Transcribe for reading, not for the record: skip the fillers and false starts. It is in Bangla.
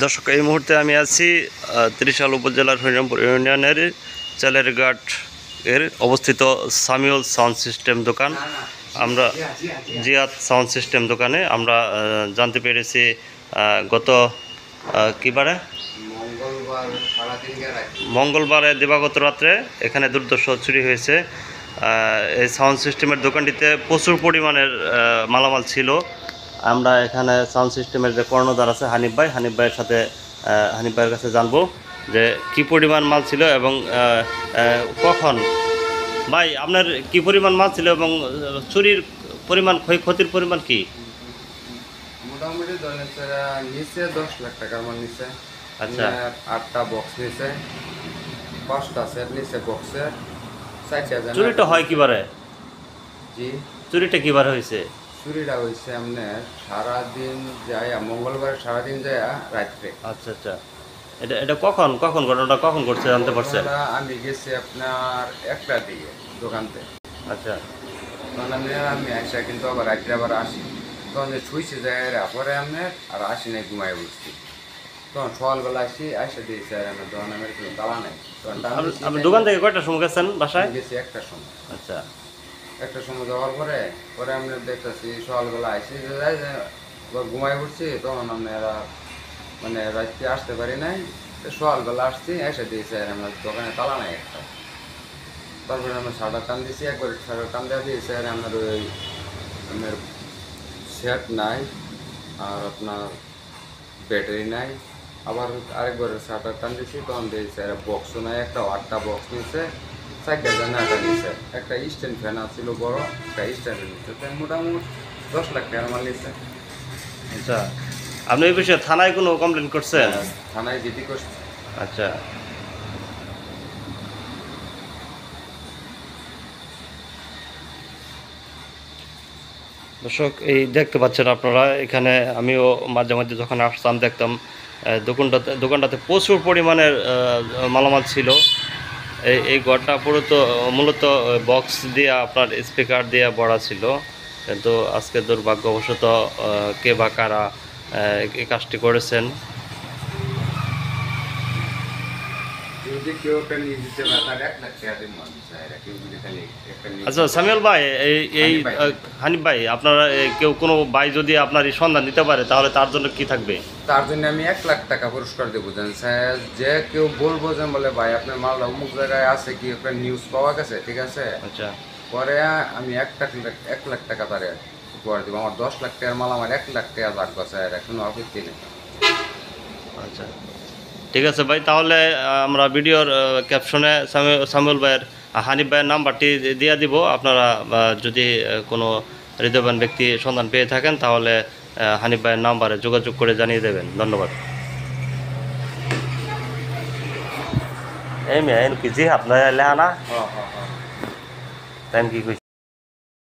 দর্শক, এই মুহূর্তে আমি আছি ত্রিশাল উপজেলার হরিরামপুর ইউনিয়নের চালেরঘাট এর অবস্থিত সামিউল সাউন্ড সিস্টেম দোকান। আমরা জিয়াদ সাউন্ড সিস্টেম দোকানে আমরা জানতে পেরেছি গত কিবারে মঙ্গলবারে দিবাগত রাত্রে এখানে দুর্দর্শ চুরি হয়েছে। এই সাউন্ড সিস্টেমের দোকানটিতে প্রচুর পরিমাণের মালামাল ছিল। আমরা এখানে সাউন্ড সিস্টেমের যে কর্ণধার আছে হানিফ ভাইয়ের সাথে হানিফ ভাইয়ের কাছে জানবো যে কি পরিমাণ মাল ছিল এবং কখন। ভাই, আপনার কি পরিমাণ মাল ছিল এবং চুরির পরিমাণ, ক্ষয়ক্ষতির পরিমাণ কি? মোটামুটি ধরেন নিচে 10 লাখ টাকার মাল নিচে। আচ্ছা, 8টা বক্স নিচে, 5টা সেট নিচে বক্সের। 40,000। চুরিটা হয় কিবারে? জি, চুরিটা কিবারে হয়েছে? চুরিটা হয়েছে আপনার সারাদিন যায়, মঙ্গলবার সারাদিন যায় রাত্রে। আচ্ছা আচ্ছা, এটা কখন ঘটনাটা কখন ঘটছে জানতে পারছেন? আমি গেছি আপনার 1টার দিকে দোকানতে। আচ্ছা, তখন আমি আসা কিন্তু আবার রাত্রে আবার আসি। তখন যে শুইছে যায় পরে আপনার আর আসি নাই, ঘুমাই বসছি। তখন সকালবেলা আসে দিয়েছি আর আমার তখন আমার কোনো তালা নাই। তখন আপনি দোকান থেকে কয়টার সময় গেছেন বাসায়? গেছি 1টার সময়। আচ্ছা, 1টার সময় যাওয়ার পরে আমরা দেখতেছি সকালবেলা আসি যে ঘুমাই পড়ছি। তখন আমরা মানে রাত্রে আসতে পারি নাই। সকালবেলা আসছি, এসে দিয়েছি আর আমার দোকানে তালা নাই একটা। তারপরে আমরা শাটার টান দিয়েছি, একবার শাটার টান দেওয়া দিয়েছি আর আপনার ওই আপনার সেট নাই আর আপনার ব্যাটারি নাই। আবার আরেকবার শাটার টান দিয়েছি, তখন দিয়েছে আর বক্সও নাই। একটা 8টা বক্স নিয়েছে, 4টা জানাটা নিয়েছে। একটা স্ট্যান্ড ফ্যান ছিল বড়, একটা স্ট্যান্ড নিচ্ছে। তাই মোটামুটি 10 লাখ টাকার মাল নিচ্ছে। আচ্ছা, আপনি এই বিষয়ে থানায় কোনো কমপ্লেন করছেন? থানায় জিডি করছে। আচ্ছা, দর্শক, এই দেখতে পাচ্ছেন আপনারা, এখানে আমিও মাঝে মাঝে যখন আসতাম দেখতাম দোকানটাতে প্রচুর পরিমাণের মালামাল ছিল। এই ঘরটা মূলত বক্স দিয়ে, আপনার স্পিকার দিয়ে ভরা ছিল। কিন্তু আজকে দুর্ভাগ্যবশত কে বা কারা এই কাজটি করেছেন। আচ্ছা সামিউল ভাই, এই হানিফ ভাই, আপনারা কেউ কোনো ভাই যদি আপনার এই সন্ধান দিতে পারে তাহলে তার জন্য কি থাকবে? তার জন্য আমি 1 লাখ টাকা পুরস্কার দেবো। যে কেউ বলবো যে বলে ভাই আপনার মালটা অমুক জায়গায় আছে, কি একটা নিউজ পাওয়া গেছে, ঠিক আছে, আচ্ছা, পরে আমি 1 লাখ টাকা তারে উপহার দেবো। আমার 10 লাখ টাকার মাল আমার 1 লাখ টাকা লাগবে স্যার, কোনো আপত্তি নেই। আচ্ছা, ঠিক আছে ভাই, তাহলে আমরা ভিডিওর ক্যাপশনে সামিউল ভাইয়ের, হানিফ ভাইয়ের নাম্বারটি দিয়ে দিব। আপনারা যদি কোনো হৃদয়বান ব্যক্তি সন্ধান পেয়ে থাকেন তাহলে হানিফ ভাইয়ের নাম্বারে যোগাযোগ করে জানিয়ে দেবেন। ধন্যবাদ। এই মেয়ে কি জি আপনার লেহানা হ্যাঁ হ্যাঁ হ্যাঁ। তাই কি